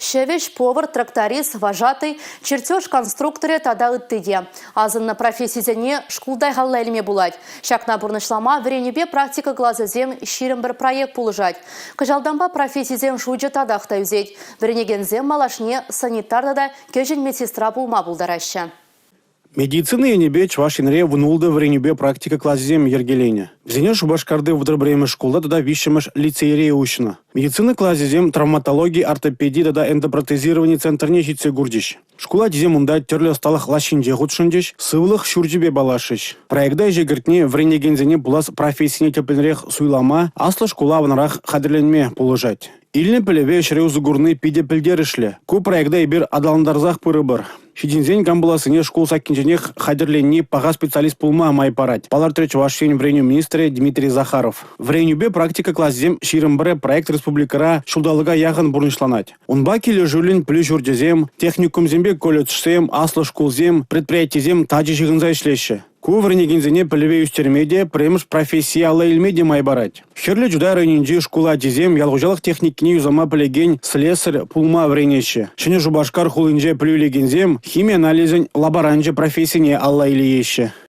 Шевеш, повар, тракторист, вожатый, чертеж конструкторе тада ыттыде. Азынна профессизене шкулдай халла элме булать. Шакна бурнышлама вренебе практика глазызем ширым бір проект пулыжать. Кажалданба профессизем шуйджы тадақта үзет. Вренегензем малашне санитарда да кежін медсестра булма булдараща. Медицина и небе чвашинре внулда в ренебе практика классизем ергеленя. Взяне шубашкарды в дробреме школда туда вищемаш лицеерия ущина. Медицина классизем, травматологии, ортопедии туда эндопротезирование центр нечице гурдищ. Школа тизем унда терле сталах лащинже худшындищ, сывлых шурджибе балашищ. Проекта ежегертне в ренегензене булас профессийне тепленрех суйлама, асла школа ванарах хадерленме положать. Илне пелеве шреузы гурны пиде пельдерышле. Ку проекта ибер адаландарзах пырыбыр. Шидинзень камбуласыне школ саккинженех хадерленни пага специалист пулма майпарать. Палар треч вашень вреню министре Дмитрий Захаров. Вренюбе практика классизем ширымбре проект республикара шулдалыга яғын бурнышланать. Унба келе жулин плюс журдезем, техникум зембе колледжсем, аслы школзем, предприятизем таджи жығынза ишлеші. Кувырнегензене пілеве үстермеде премш профессиялы илмеде майбарать. Херле жуда районинжи школа тизем ялғужалық техникіне юзама пілеген слесарь пулма вренеші. Шыне жубашкар хулынже пілюлегензем химия анализен лаборанже профессияне алла илиеші.